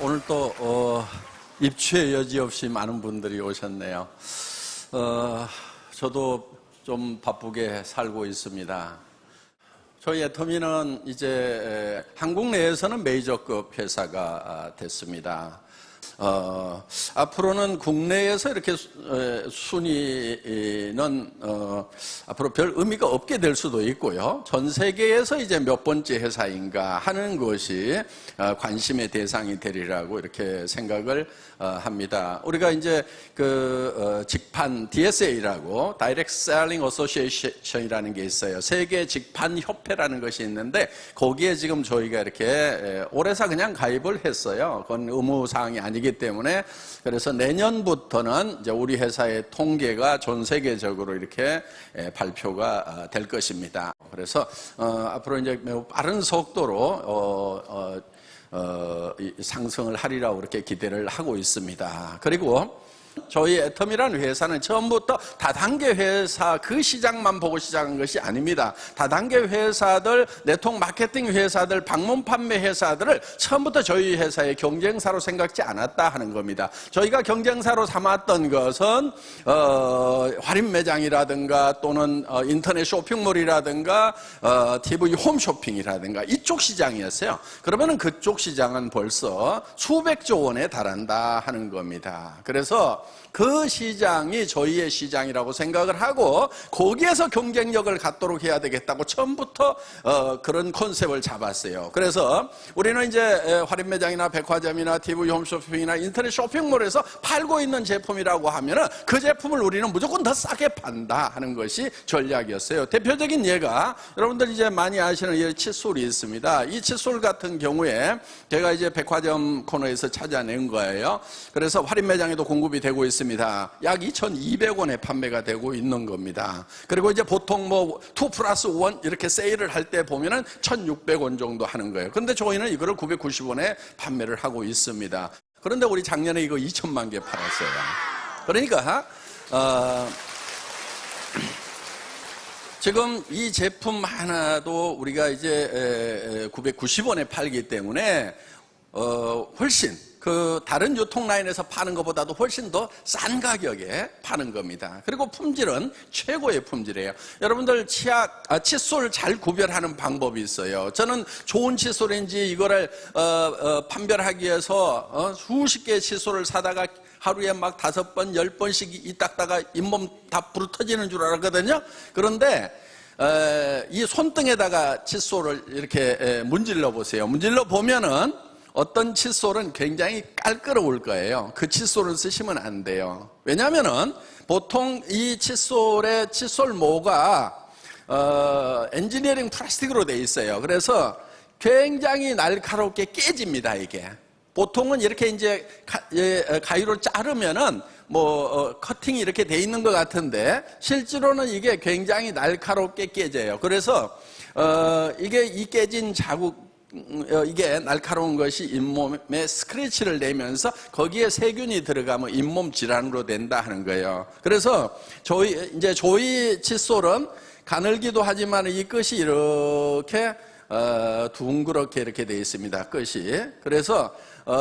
오늘 또 입추의 여지없이 많은 분들이 오셨네요. 저도 좀 바쁘게 살고 있습니다. 저희 애터미는 이제 한국 내에서는 메이저급 회사가 됐습니다. 앞으로는 국내에서 이렇게 순위는 앞으로 별 의미가 없게 될 수도 있고요. 전 세계에서 이제 몇 번째 회사인가 하는 것이 관심의 대상이 되리라고 이렇게 생각을 합니다. 우리가 이제 그 직판 DSA라고 Direct Selling Association이라는 게 있어요. 세계 직판 협회라는 것이 있는데 거기에 지금 저희가 이렇게 올해서 그냥 가입을 했어요. 그건 의무 사항이 아니기 때문에. 그래서 내년부터는 이제 우리 회사의 통계가 전 세계적으로 이렇게 발표가 될 것입니다. 그래서 앞으로 이제 매우 빠른 속도로 상승을 하리라고 그렇게 기대를 하고 있습니다. 그리고 저희 애터미라는 회사는 처음부터 다단계 회사 그 시장만 보고 시작한 것이 아닙니다. 다단계 회사들, 네트워크 마케팅 회사들, 방문 판매 회사들을 처음부터 저희 회사의 경쟁사로 생각지 않았다 하는 겁니다. 저희가 경쟁사로 삼았던 것은 할인 매장이라든가 또는 인터넷 쇼핑몰이라든가 TV 홈쇼핑이라든가 이쪽 시장이었어요. 그러면 그쪽 시장은 벌써 수백조 원에 달한다 하는 겁니다. 그래서 그 시장이 저희의 시장이라고 생각을 하고 거기에서 경쟁력을 갖도록 해야 되겠다고 처음부터 그런 컨셉을 잡았어요. 그래서 우리는 이제 할인 매장이나 백화점이나 TV 홈쇼핑이나 인터넷 쇼핑몰에서 팔고 있는 제품이라고 하면은 그 제품을 우리는 무조건 더 싸게 판다 하는 것이 전략이었어요. 대표적인 예가 여러분들 이제 많이 아시는 이 칫솔이 있습니다. 이 칫솔 같은 경우에 제가 이제 백화점 코너에서 찾아낸 거예요. 그래서 할인 매장에도 공급이 되고 있습니다. 약 2,200원에 판매가 되고 있는 겁니다. 그리고 이제 보통 뭐 2+1 이렇게 세일을 할 때 보면은 1,600원 정도 하는 거예요. 그런데 저희는 이거를 990원에 판매를 하고 있습니다. 그런데 우리 작년에 이거 2천만 개 팔았어요. 그러니까 지금 이 제품 하나도 우리가 이제 990원에 팔기 때문에 훨씬 그 다른 유통 라인에서 파는 것보다도 훨씬 더 싼 가격에 파는 겁니다. 그리고 품질은 최고의 품질이에요. 여러분들 칫솔 잘 구별하는 방법이 있어요. 저는 좋은 칫솔인지 이거를 판별하기 위해서 수십 개의 칫솔을 사다가 하루에 막 5번, 10번씩 이 닦다가 잇몸 다 부러터지는 줄 알았거든요. 그런데 이 손등에다가 칫솔을 이렇게 문질러 보세요. 문질러 보면은 어떤 칫솔은 굉장히 깔끔할 거예요. 그 칫솔을 쓰시면 안 돼요. 왜냐하면은 보통 이 칫솔의 칫솔모가 엔지니어링 플라스틱으로 되어 있어요. 그래서 굉장히 날카롭게 깨집니다. 이게 보통은 이렇게 이제 가위로 자르면은 커팅이 이렇게 돼 있는 것 같은데 실제로는 이게 굉장히 날카롭게 깨져요. 그래서 이게 이 깨진 자국 이게 날카로운 것이 잇몸에 스크래치를 내면서 거기에 세균이 들어가면 잇몸 질환으로 된다 하는 거예요. 그래서 저희 칫솔은 가늘기도 하지만 이 끝이 이렇게 둥그렇게 이렇게 되어 있습니다. 끝이. 그래서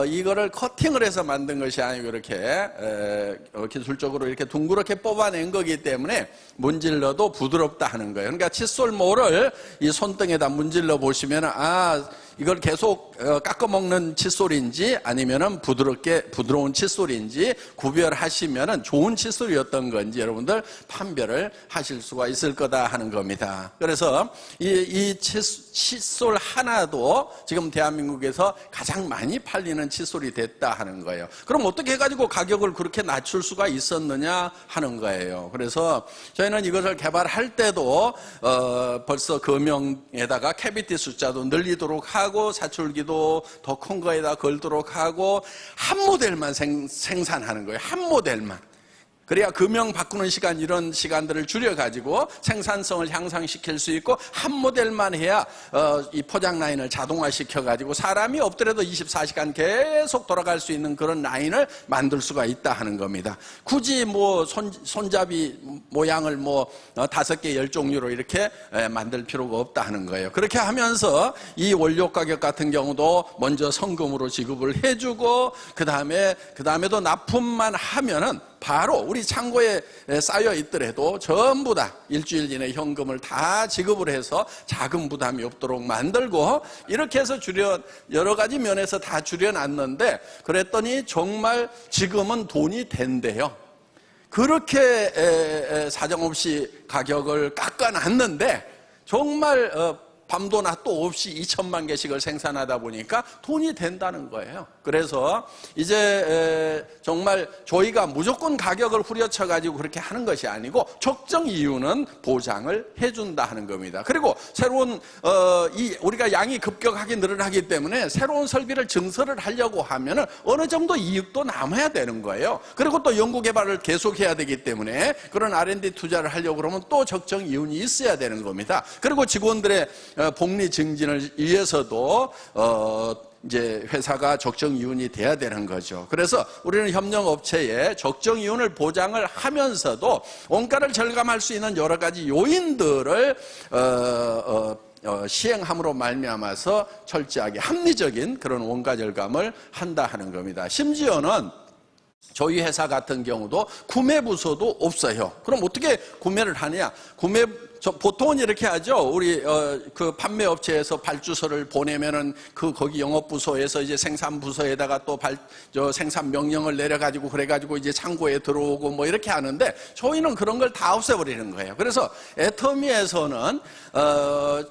이거를 커팅을 해서 만든 것이 아니고 이렇게 기술적으로 이렇게 둥그렇게 뽑아낸 거기 때문에 문질러도 부드럽다 하는 거예요. 그러니까 칫솔모를 이 손등에다 문질러 보시면 이걸 계속 깎아먹는 칫솔인지 아니면은 부드러운 칫솔인지 구별하시면은 좋은 칫솔이었던 건지 여러분들 판별을 하실 수가 있을 거다 하는 겁니다. 그래서 이 칫솔 하나도 지금 대한민국에서 가장 많이 팔리는 칫솔이 됐다 하는 거예요. 그럼 어떻게 해가지고 가격을 그렇게 낮출 수가 있었느냐 하는 거예요. 그래서 저희는 이것을 개발할 때도 벌써 금형에다가 캐비티 숫자도 늘리도록 하고 사출기도 더 큰 거에다 걸도록 하고 한 모델만 생산하는 거예요. 한 모델만. 그래야 금형 바꾸는 시간, 이런 시간들을 줄여가지고 생산성을 향상시킬 수 있고, 한 모델만 해야 이 포장 라인을 자동화시켜가지고 사람이 없더라도 24시간 계속 돌아갈 수 있는 그런 라인을 만들 수가 있다 하는 겁니다. 굳이 뭐 손잡이 모양을 뭐 5개 10종류로 이렇게 만들 필요가 없다 하는 거예요. 그렇게 하면서 이 원료 가격 같은 경우도 먼저 성금으로 지급을 해주고, 그 다음에도 납품만 하면은 바로 우리 창고에 쌓여 있더라도 전부 다 일주일 이내 현금을 다 지급을 해서 자금 부담이 없도록 만들고, 이렇게 해서 여러 가지 면에서 다 줄여놨는데, 그랬더니 정말 지금은 돈이 된대요. 그렇게 사정없이 가격을 깎아놨는데 정말 밤도 낮도 없이 2천만 개씩을 생산하다 보니까 돈이 된다는 거예요. 그래서 이제 정말 저희가 무조건 가격을 후려쳐가지고 그렇게 하는 것이 아니고, 적정 이유는 보장을 해준다 하는 겁니다. 그리고 새로운 우리가 양이 급격하게 늘어나기 때문에 새로운 설비를 증설을 하려고 하면은 어느 정도 이익도 남아야 되는 거예요. 그리고 또 연구개발을 계속해야 되기 때문에 그런 R&D 투자를 하려고 그러면 또 적정 이윤이 있어야 되는 겁니다. 그리고 직원들의 복리 증진을 위해서도 이제 회사가 적정 이윤이 돼야 되는 거죠. 그래서 우리는 협력업체에 적정 이윤을 보장을 하면서도 원가를 절감할 수 있는 여러 가지 요인들을 시행함으로 말미암아서 철저하게 합리적인 그런 원가 절감을 한다 하는 겁니다. 심지어는 저희 회사 같은 경우도 구매 부서도 없어요. 그럼 어떻게 구매를 하냐? 보통은 이렇게 하죠. 우리 그 판매 업체에서 발주서를 보내면은 거기 영업 부서에서 이제 생산 부서에다가 또 생산 명령을 내려가지고 그래가지고 이제 창고에 들어오고 뭐 이렇게 하는데, 저희는 그런 걸 다 없애버리는 거예요. 그래서 애터미에서는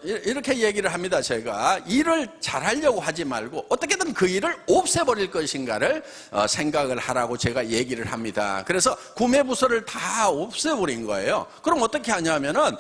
이렇게 얘기를 합니다. 제가 일을 잘하려고 하지 말고 어떻게든 그 일을 없애버릴 것인가를 생각을 하라고 제가 얘기를 합니다. 그래서 구매 부서를 다 없애버린 거예요. 그럼 어떻게 하냐면은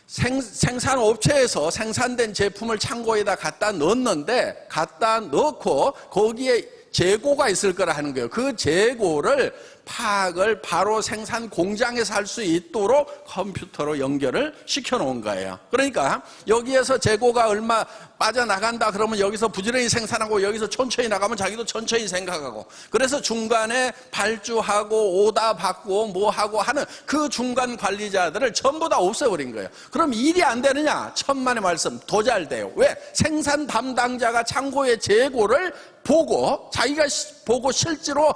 생산업체에서 생산된 제품을 창고에다 갖다 넣었는데, 갖다 넣고 거기에 재고가 있을 거라 하는 거예요. 그 재고를 파악을 바로 생산 공장에서 할 수 있도록 컴퓨터로 연결을 시켜 놓은 거예요. 그러니까 여기에서 재고가 얼마 빠져나간다 그러면 여기서 부지런히 생산하고, 여기서 천천히 나가면 자기도 천천히 생각하고, 그래서 중간에 발주하고 오다 받고 뭐하고 하는 그 중간 관리자들을 전부 다 없애버린 거예요. 그럼 일이 안 되느냐? 천만의 말씀, 더 잘 돼요. 왜? 생산 담당자가 창고의 재고를 보고, 자기가 보고 실제로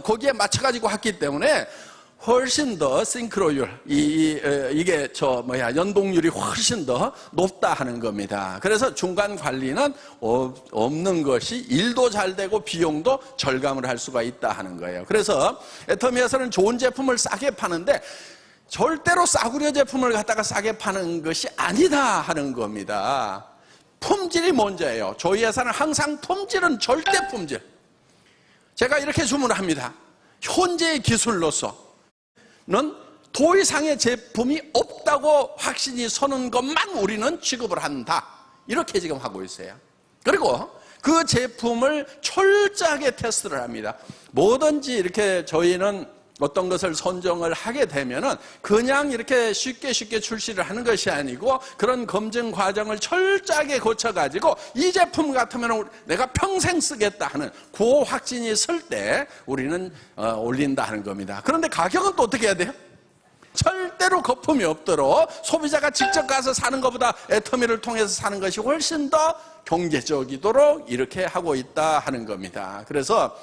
거기에 맞춰가지고 했기 때문에 훨씬 더 싱크로율, 이게 연동률이 훨씬 더 높다 하는 겁니다. 그래서 중간 관리는 없는 것이 일도 잘 되고 비용도 절감을 할 수가 있다 하는 거예요. 그래서 애터미에서는 좋은 제품을 싸게 파는데 절대로 싸구려 제품을 갖다가 싸게 파는 것이 아니다 하는 겁니다. 품질이 먼저예요. 저희 회사는 항상 품질은 절대 품질. 제가 이렇게 주문을 합니다. 현재의 기술로서는 더 이상의 제품이 없다고 확신이 서는 것만 우리는 취급을 한다. 이렇게 지금 하고 있어요. 그리고 그 제품을 철저하게 테스트를 합니다. 뭐든지 이렇게 저희는 어떤 것을 선정을 하게 되면은 그냥 이렇게 쉽게 출시를 하는 것이 아니고, 그런 검증 과정을 철저하게 거쳐가지고 이 제품 같으면 내가 평생 쓰겠다 하는 그 확신이 설 때 우리는 올린다 하는 겁니다. 그런데 가격은 또 어떻게 해야 돼요? 절대로 거품이 없도록 소비자가 직접 가서 사는 것보다 애터미를 통해서 사는 것이 훨씬 더 경제적이도록 이렇게 하고 있다 하는 겁니다. 그래서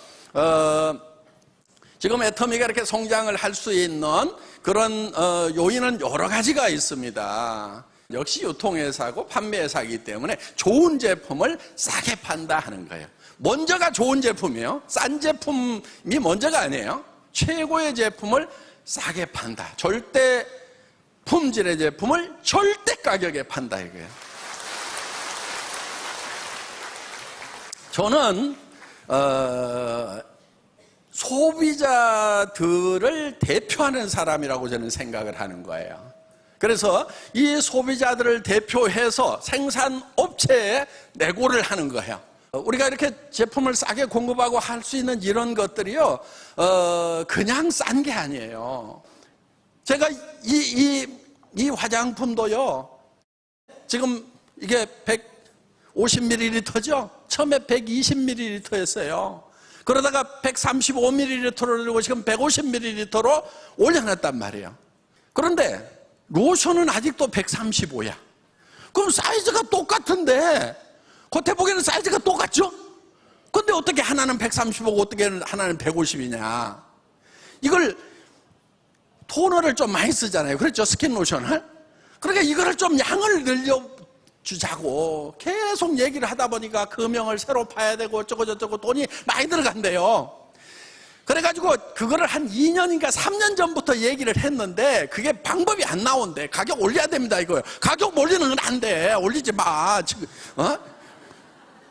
지금 애터미가 이렇게 성장을 할 수 있는 그런 요인은 여러 가지가 있습니다. 역시 유통회사고 판매회사이기 때문에 좋은 제품을 싸게 판다 하는 거예요. 먼저가 좋은 제품이에요. 싼 제품이 먼저가 아니에요. 최고의 제품을 싸게 판다. 절대 품질의 제품을 절대 가격에 판다 이거예요. 저는 소비자들을 대표하는 사람이라고 저는 생각을 하는 거예요. 그래서 이 소비자들을 대표해서 생산업체에 내고를 하는 거예요. 우리가 이렇게 제품을 싸게 공급하고 할 수 있는 이런 것들이요, 그냥 싼 게 아니에요. 제가 이 화장품도요, 지금 이게 150ml죠? 처음에 120ml였어요. 그러다가 135ml로 들고 지금 150ml로 올려놨단 말이에요. 그런데 로션은 아직도 135야. 그럼 사이즈가 똑같은데, 겉에 보기에는 사이즈가 똑같죠? 근데 어떻게 하나는 135고 어떻게 하나는 150이냐. 이걸 토너를 좀 많이 쓰잖아요. 그렇죠? 스킨 로션을. 그러니까 이거를 좀 양을 늘려주자고 계속 얘기를 하다 보니까 금형을 새로 파야 되고 어쩌고저쩌고 돈이 많이 들어간대요. 그래가지고 그거를 한 2년인가 3년 전부터 얘기를 했는데 그게 방법이 안 나온대. 가격 올려야 됩니다 이거요. 가격 올리는 건 안 돼. 올리지 마.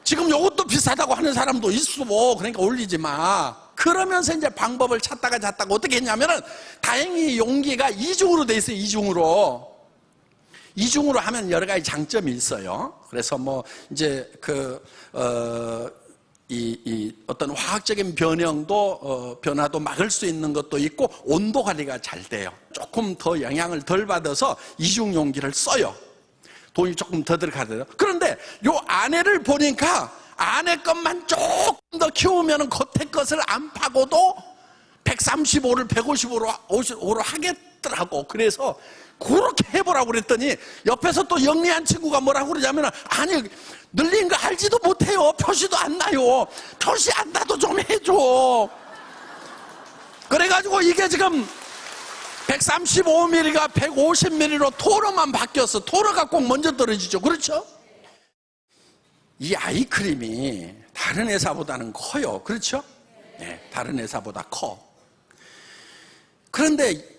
지금 이것도 비싸다고 하는 사람도 있어. 그러니까 올리지 마. 그러면서 이제 방법을 찾다가 어떻게 했냐면은 다행히 용기가 이중으로 돼 있어요. 이중으로 하면 여러 가지 장점이 있어요. 그래서 뭐 이제 어떤 화학적인 변화도 막을 수 있는 것도 있고 온도 관리가 잘 돼요. 조금 더 영향을 덜 받아서 이중 용기를 써요. 돈이 조금 더 들어가요. 그런데 요 안에를 보니까 안에 것만 조금 더 키우면 겉에 것을 안 파고도 135를 155로 하겠더라고. 그래서 그렇게 해보라고 그랬더니 옆에서 또 영리한 친구가 뭐라고 그러냐면, 아니 늘린 거 알지도 못해요. 표시도 안 나요. 표시 안 나도 좀 해줘. 그래가지고 이게 지금 135ml가 150ml로 토너만 바뀌었어. 토너가 꼭 먼저 떨어지죠. 그렇죠? 이 아이크림이 다른 회사보다는 커요. 그렇죠? 네, 다른 회사보다 커. 그런데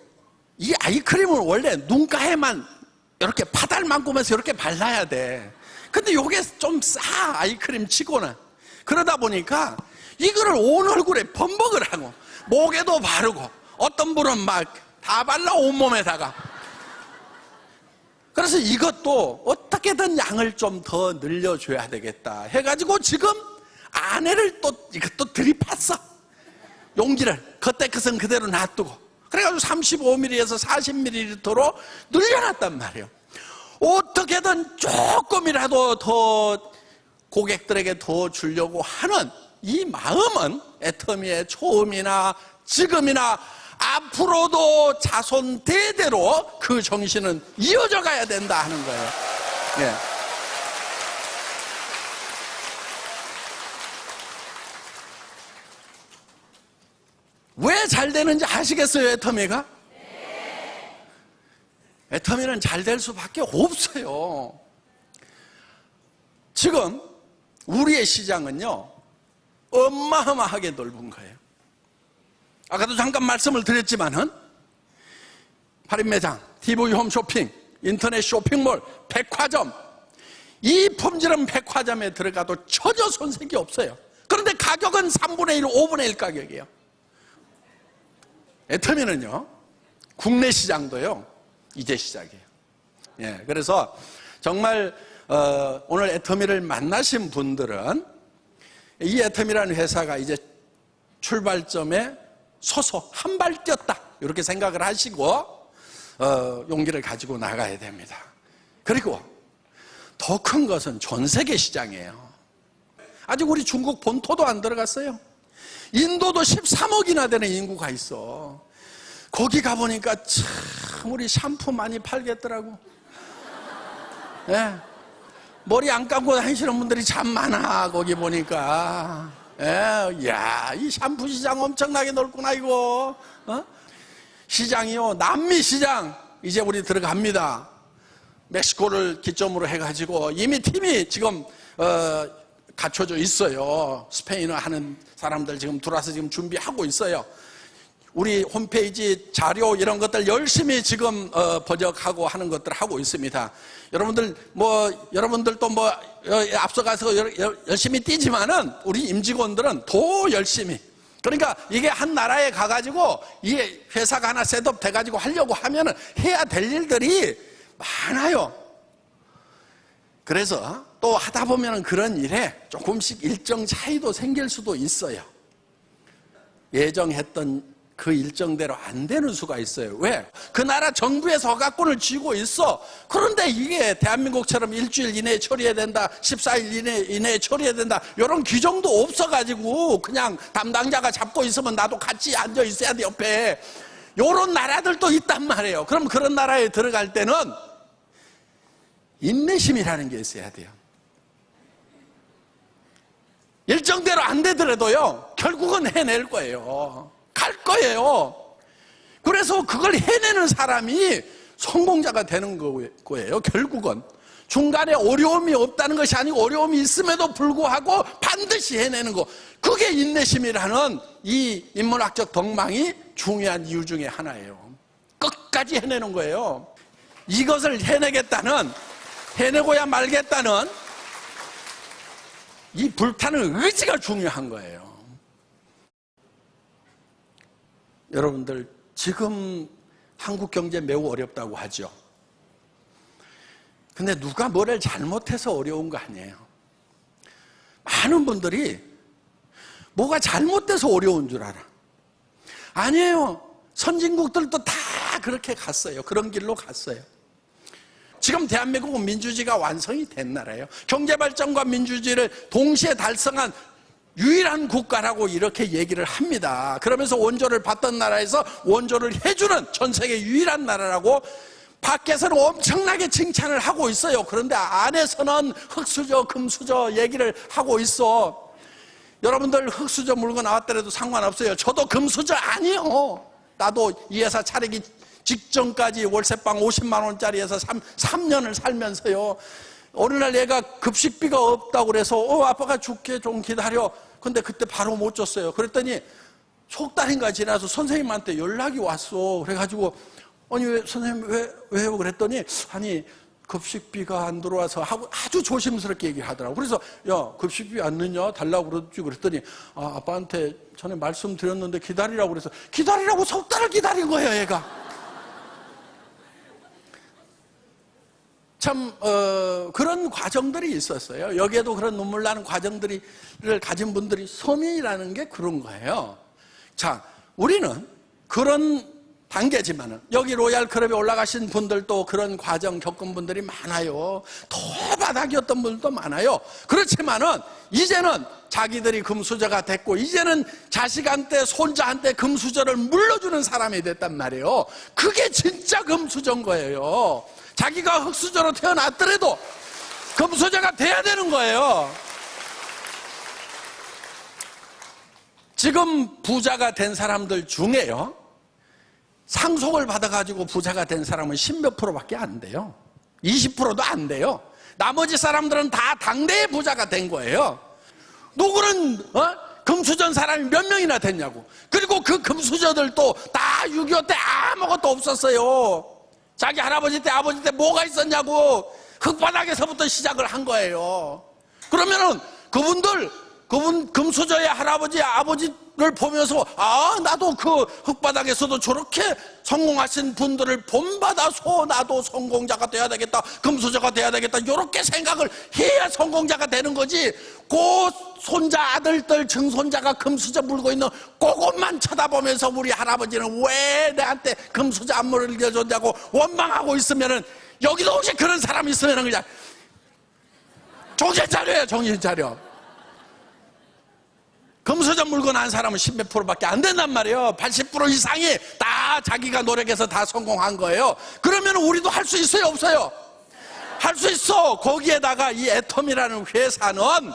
이 아이크림은 원래 눈가에만 이렇게 파달만큼에서 이렇게 발라야 돼. 근데 이게 좀 싸, 아이크림 치고는. 그러다 보니까 이거를 온 얼굴에 범벅을 하고 목에도 바르고 어떤 분은 막 다 발라 온몸에다가. 그래서 이것도 어떻게든 양을 좀 더 늘려줘야 되겠다 해가지고 지금 안에를 이것도 들이팠어. 용기를 겉에 것은 그대로 놔두고 그래가지고 35ml에서 40ml로 늘려놨단 말이에요. 어떻게든 조금이라도 더 고객들에게 더 주려고 하는 이 마음은 애터미의 처음이나 지금이나 앞으로도 자손 대대로 그 정신은 이어져 가야 된다 하는 거예요. 예. 왜 잘 되는지 아시겠어요, 애터미가? 애터미는 잘 될 수밖에 없어요. 지금 우리의 시장은요, 어마어마하게 넓은 거예요. 아까도 잠깐 말씀을 드렸지만은 할인 매장, TV 홈쇼핑, 인터넷 쇼핑몰, 백화점, 이 품질은 백화점에 들어가도 전혀 손색이 없어요. 그런데 가격은 3분의 1, 5분의 1 가격이에요. 애터미는요, 국내 시장도요, 이제 시작이에요. 예, 그래서 정말 오늘 애터미를 만나신 분들은 이 애터미라는 회사가 이제 출발점에 서서 한 발 뛰었다 이렇게 생각을 하시고 용기를 가지고 나가야 됩니다. 그리고 더 큰 것은 전 세계 시장이에요. 아직 우리 중국 본토도 안 들어갔어요. 인도도 13억이나 되는 인구가 있어. 거기 가보니까 참 우리 샴푸 많이 팔겠더라고. 예. 머리 안 감고 다니시는 분들이 참 많아. 거기 보니까. 예. 야, 이 샴푸 시장 엄청나게 넓구나 이거. 시장이요, 남미 시장 이제 우리 들어갑니다. 멕시코를 기점으로 해가지고 이미 팀이 지금 갖춰져 있어요. 스페인어 하는 사람들 지금 들어와서 지금 준비하고 있어요. 우리 홈페이지 자료 이런 것들 열심히 지금 번역하고 하는 것들 하고 있습니다. 여러분들도 앞서가서 열심히 뛰지만은 우리 임직원들은 더 열심히. 그러니까 이게 한 나라에 가가지고 이게 회사가 하나 셋업 돼가지고 하려고 하면은 해야 될 일들이 많아요. 그래서 또 하다 보면 그런 일에 조금씩 일정 차이도 생길 수도 있어요. 예정했던 그 일정대로 안 되는 수가 있어요. 왜? 그 나라 정부에서 허가권을 쥐고 있어. 그런데 이게 대한민국처럼 일주일 이내에 처리해야 된다, 14일 이내에 처리해야 된다, 이런 규정도 없어가지고 그냥 담당자가 잡고 있으면 나도 같이 앉아 있어야 돼, 옆에. 이런 나라들도 있단 말이에요. 그럼 그런 나라에 들어갈 때는 인내심이라는 게 있어야 돼요. 일정대로 안 되더라도요, 결국은 해낼 거예요. 갈 거예요. 그래서 그걸 해내는 사람이 성공자가 되는 거예요. 결국은 중간에 어려움이 없다는 것이 아니고 어려움이 있음에도 불구하고 반드시 해내는 거, 그게 인내심이라는 이 인문학적 덕망이 중요한 이유 중에 하나예요. 끝까지 해내는 거예요. 이것을 해내고야 말겠다는 이 불타는 의지가 중요한 거예요. 여러분들, 지금 한국 경제 매우 어렵다고 하죠. 근데 누가 뭐를 잘못해서 어려운 거 아니에요. 많은 분들이 뭐가 잘못돼서 어려운 줄 알아. 아니에요. 선진국들도 다 그렇게 갔어요. 그런 길로 갔어요. 지금 대한민국은 민주주의가 완성이 된 나라예요. 경제발전과 민주주의를 동시에 달성한 유일한 국가라고 이렇게 얘기를 합니다. 그러면서 원조를 받던 나라에서 원조를 해주는 전 세계 유일한 나라라고 밖에서는 엄청나게 칭찬을 하고 있어요. 그런데 안에서는 흙수저, 금수저 얘기를 하고 있어. 여러분들 흙수저 물고 나왔더라도 상관없어요. 저도 금수저 아니에요. 나도 이 회사 차리기 직전까지 월세방 50만 원짜리에서 3년을 살면서요, 어느 날 얘가 급식비가 없다고 그래서 아빠가 줄게, 좀 기다려. 근데 그때 바로 못 줬어요. 그랬더니 석 달인가 지나서 선생님한테 연락이 왔어. 그래가지고 아니 왜 선생님 왜요? 그랬더니 아니 급식비가 안 들어와서 하고 아주 조심스럽게 얘기하더라고. 그래서 야, 급식비 안 넣냐? 달라고 그러지. 그랬더니 아빠한테 전에 말씀드렸는데 기다리라고 그래서 기다리라고 석 달을 기다린 거예요, 얘가. 참 그런 과정들이 있었어요. 여기에도 그런 눈물 나는 과정들을 가진 분들이, 서민이라는 게 그런 거예요. 자, 우리는 그런 단계지만은 여기 로얄 클럽에 올라가신 분들도 그런 과정 겪은 분들이 많아요. 더 바닥이었던 분들도 많아요. 그렇지만은 이제는 자기들이 금수저가 됐고, 이제는 자식한테 손자한테 금수저를 물려주는 사람이 됐단 말이에요. 그게 진짜 금수저인 거예요. 자기가 흙수저로 태어났더라도 금수저가 돼야 되는 거예요. 지금 부자가 된 사람들 중에요, 상속을 받아가지고 부자가 된 사람은 10몇 프로밖에 안 돼요. 20%도 안 돼요. 나머지 사람들은 다 당대의 부자가 된 거예요. 누구는 금수저인 사람이 몇 명이나 됐냐고. 그리고 그 금수저들도 다 6.25 때 아무것도 없었어요. 자기 할아버지 때 아버지 때 뭐가 있었냐고. 흙바닥에서부터 시작을 한 거예요. 그러면은 그분 금수저의 할아버지 아버지를 보면서 나도 그 흙바닥에서도 저렇게 성공하신 분들을 본받아서 나도 성공자가 돼야 되겠다, 금수저가 돼야 되겠다, 이렇게 생각을 해야 성공자가 되는 거지. 그 손자 아들들 증손자가 금수저 물고 있는 그것만 쳐다보면서 우리 할아버지는 왜 내한테 금수저 안 물려줬냐고 원망하고 있으면은, 여기도 혹시 그런 사람이 있으면은 그냥 정신 차려요. 정신 차려. 금수저 물고 난 사람은 10몇 프로밖에 안 된단 말이에요. 80% 이상이 다 자기가 노력해서 다 성공한 거예요. 그러면 우리도 할 수 있어요, 없어요? 할 수 있어. 거기에다가 이 애텀이라는 회사는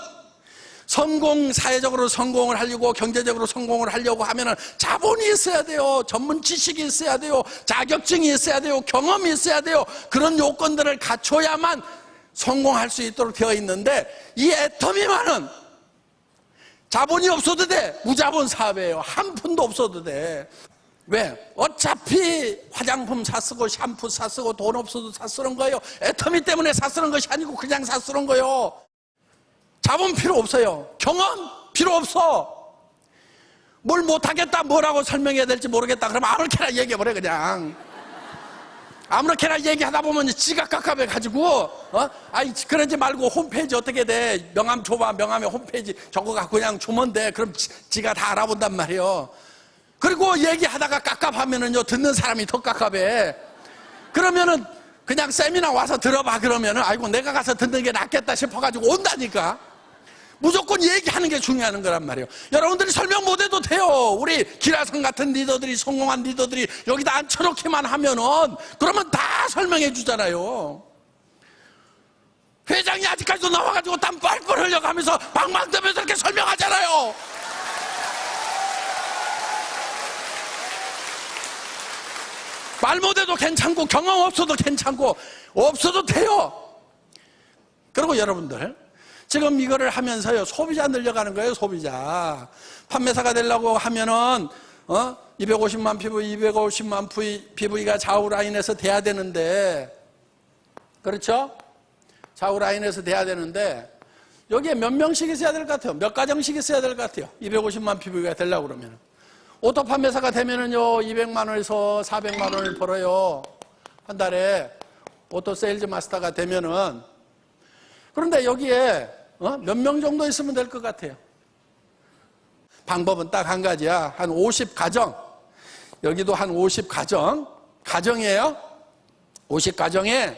사회적으로 성공을 하려고, 경제적으로 성공을 하려고 하면은 자본이 있어야 돼요. 전문 지식이 있어야 돼요. 자격증이 있어야 돼요. 경험이 있어야 돼요. 그런 요건들을 갖춰야만 성공할 수 있도록 되어 있는데, 이 애텀이만은 자본이 없어도 돼. 무자본 사업이에요. 한 푼도 없어도 돼. 왜? 어차피 화장품 사쓰고 샴푸 사쓰고 돈 없어도 사쓰는 거예요. 애터미 때문에 사쓰는 것이 아니고 그냥 사쓰는 거예요. 자본 필요 없어요. 경험 필요 없어. 뭘 못하겠다, 뭐라고 설명해야 될지 모르겠다 그러면 아무렇게나 얘기해버려 그냥. 아무렇게나 얘기하다 보면 지가 깝깝해가지고, 아이, 그러지 말고 홈페이지 어떻게 돼? 명함 줘봐. 명함에 홈페이지 저거 갖고 그냥 주면 돼. 그럼 지가 다 알아본단 말이에요. 그리고 얘기하다가 깝깝하면은요, 듣는 사람이 더 깝깝해. 그러면은 그냥 세미나 와서 들어봐. 그러면은, 아이고, 내가 가서 듣는 게 낫겠다 싶어가지고 온다니까. 무조건 얘기하는 게 중요한 거란 말이에요. 여러분들이 설명 못해도 돼요. 우리 기라성 같은 리더들이, 성공한 리더들이 여기다 앉혀놓기만 하면은 그러면 다 설명해 주잖아요. 회장이 아직까지도 나와가지고 땀 뻘뻘 흘려가면서 방망떠면서 이렇게 설명하잖아요. 말 못해도 괜찮고 경험 없어도 괜찮고 없어도 돼요. 그리고 여러분들 지금 이거를 하면서요, 소비자 늘려가는 거예요. 소비자 판매사가 되려고 하면은 250만 PV, 250만 PV가 좌우 라인에서 돼야 되는데, 그렇죠? 좌우 라인에서 돼야 되는데 여기에 몇 명씩 있어야 될 것 같아요? 몇 가정씩 있어야 될 것 같아요? 250만 PV가 되려고 그러면 오토 판매사가 되면은요 200만 원에서 400만 원을 벌어요. 한 달에 오토 세일즈 마스터가 되면은. 그런데 여기에 몇 명 정도 있으면 될 것 같아요? 방법은 딱 한 가지야. 한 50가정. 여기도 한 50가정. 가정이에요. 50가정에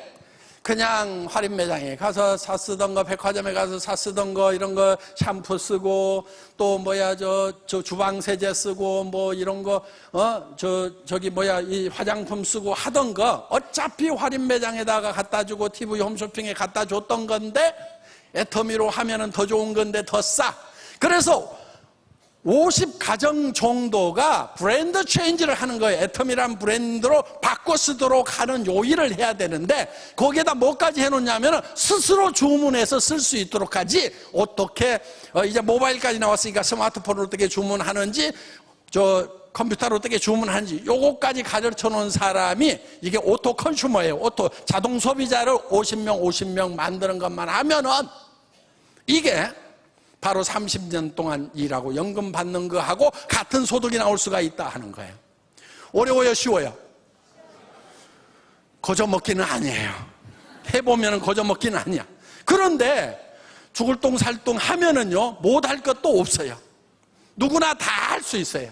그냥 할인 매장에 가서 사 쓰던 거, 백화점에 가서 사 쓰던 거, 이런 거 샴푸 쓰고, 또 저 주방 세제 쓰고, 뭐 이런 거, 이 화장품 쓰고 하던 거, 어차피 할인 매장에다가 갖다 주고, TV 홈쇼핑에 갖다 줬던 건데, 애터미로 하면은 더 좋은 건데 더 싸. 그래서 50가정 정도가 브랜드 체인지를 하는 거예요. 애터미란 브랜드로 바꿔 쓰도록 하는 요일을 해야 되는데, 거기에다 뭐까지 해놓냐면은 스스로 주문해서 쓸 수 있도록 하지, 어떻게, 이제 모바일까지 나왔으니까 스마트폰으로 어떻게 주문하는지, 컴퓨터로 어떻게 주문하는지, 요거까지 가르쳐 놓은 사람이, 이게 오토 컨슈머예요. 오토, 자동 소비자를 50명 만드는 것만 하면은, 이게 바로 30년 동안 일하고 연금 받는 거하고 같은 소득이 나올 수가 있다 하는 거예요. 어려워요, 쉬워요? 거저먹기는 아니에요. 해보면 거저먹기는 아니야. 그런데 죽을 똥 살 똥 하면은요, 못할 것도 없어요. 누구나 다 할 수 있어요.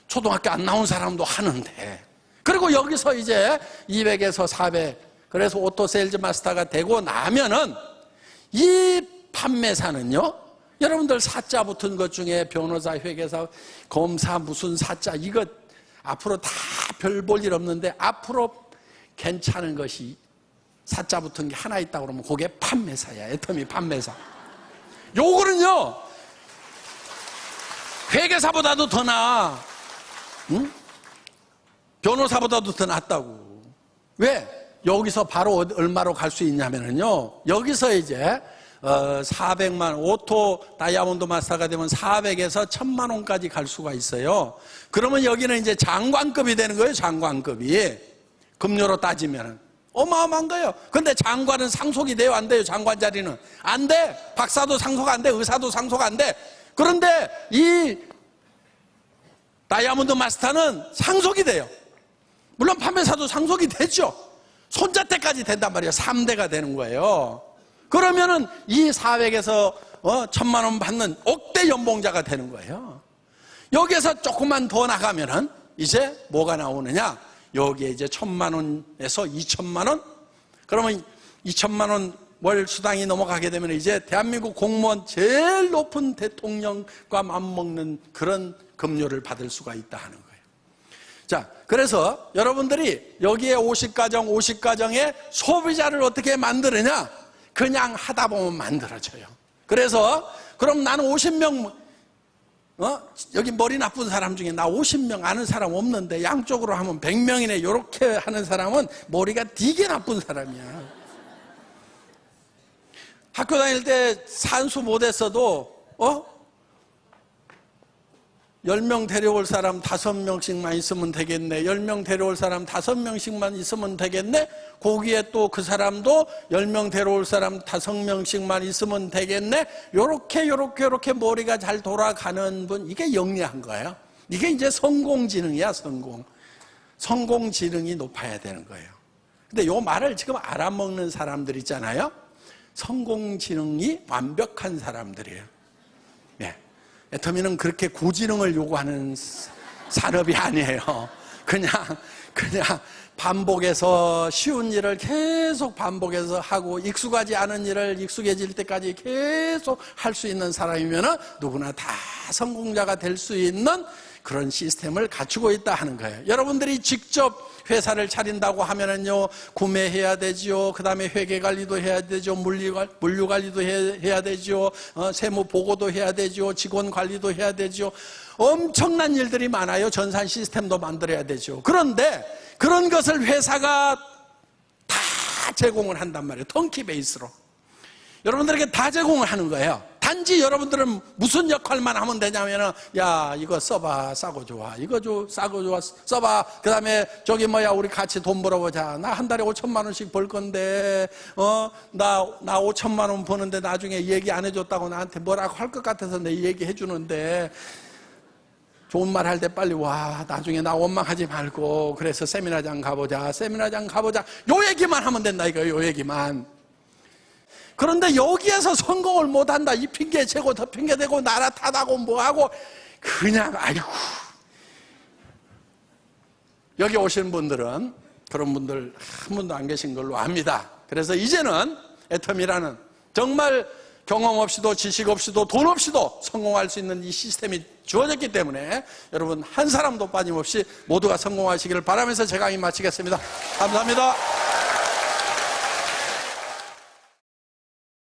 초등학교 안 나온 사람도 하는데. 그리고 여기서 이제 200에서 400, 그래서 오토 세일즈 마스터가 되고 나면은 이 판매사는요, 여러분들 사자 붙은 것 중에 변호사, 회계사, 검사, 무슨 사자, 이거 앞으로 다 별 볼 일 없는데 앞으로 괜찮은 것이 사자 붙은 게 하나 있다고 그러면 그게 판매사야. 애터미 판매사. 요거는요, 회계사보다도 더 나아. 응? 변호사보다도 더 낫다고. 왜? 여기서 바로 얼마로 갈 수 있냐면요, 여기서 이제 400만, 오토 다이아몬드 마스터가 되면 400에서 1000만 원까지 갈 수가 있어요. 그러면 여기는 이제 장관급이 되는 거예요. 장관급이. 급료로 따지면 어마어마한 거예요. 근데 장관은 상속이 돼요, 안 돼요? 장관 자리는 안 돼. 박사도 상속 안 돼. 의사도 상속 안 돼. 그런데 이 다이아몬드 마스터는 상속이 돼요. 물론 판매사도 상속이 되죠. 손자 때까지 된단 말이에요. 3대가 되는 거예요. 그러면은 이 400에서 1000만 원 받는 억대 연봉자가 되는 거예요. 여기에서 조금만 더 나가면은 이제 뭐가 나오느냐? 여기에 이제 1000만 원에서 2000만 원? 그러면 2000만 원 월 수당이 넘어가게 되면 이제 대한민국 공무원 제일 높은 대통령과 맞먹는 그런 급료를 받을 수가 있다 하는 거예요. 자, 그래서 여러분들이 여기에 50가정에 소비자를 어떻게 만드느냐? 그냥 하다 보면 만들어져요. 그래서 그럼 나는 50명, 여기 머리 나쁜 사람 중에 나 50명 아는 사람 없는데 양쪽으로 하면 100명이네, 이렇게 하는 사람은 머리가 되게 나쁜 사람이야. 학교 다닐 때 산수 못했어도 10명 데려올 사람 5명씩만 있으면 되겠네. 10명 데려올 사람 5명씩만 있으면 되겠네. 거기에 또 그 사람도 10명 데려올 사람 5명씩만 있으면 되겠네. 요렇게 머리가 잘 돌아가는 분, 이게 영리한 거예요. 이게 이제 성공지능이야, 성공지능이 높아야 되는 거예요. 근데 요 말을 지금 알아먹는 사람들 있잖아요. 성공지능이 완벽한 사람들이에요. 네. 애터미는 그렇게 고지능을 요구하는 산업이 아니에요. 그냥 반복해서 쉬운 일을 계속 반복해서 하고 익숙하지 않은 일을 익숙해질 때까지 계속 할 수 있는 사람이면 누구나 다 성공자가 될 수 있는 그런 시스템을 갖추고 있다 하는 거예요. 여러분들이 직접 회사를 차린다고 하면은요, 구매해야 되죠. 그 다음에 회계 관리도 해야 되죠. 물류 관리도 해야 되죠. 세무 보고도 해야 되죠. 직원 관리도 해야 되죠. 엄청난 일들이 많아요. 전산 시스템도 만들어야 되죠. 그런데 그런 것을 회사가 다 제공을 한단 말이에요. 턴키 베이스로. 여러분들에게 다 제공을 하는 거예요. 단지 여러분들은 무슨 역할만 하면 되냐면은, 야, 이거 써봐, 싸고 좋아. 이거 싸고 좋아, 써봐. 그 다음에 저기 우리 같이 돈 벌어보자. 나 한 달에 5천만 원씩 벌 건데, 나 5천만 원 버는데 나중에 얘기 안 해줬다고 나한테 뭐라고 할 것 같아서 내 얘기 해주는데, 좋은 말 할 때 빨리 와. 나중에 나 원망하지 말고. 그래서 세미나장 가보자. 요 얘기만 하면 된다, 이거예요. 요 얘기만. 그런데 여기에서 성공을 못한다. 이 핑계 재고 더 핑계대고 나라 탓하고 뭐하고 그냥 아이고. 여기 오신 분들은 그런 분들 한 분도 안 계신 걸로 압니다. 그래서 이제는 애터미라는 정말 경험 없이도 지식 없이도 돈 없이도 성공할 수 있는 이 시스템이 주어졌기 때문에 여러분 한 사람도 빠짐없이 모두가 성공하시기를 바라면서 제 강의 마치겠습니다. 감사합니다.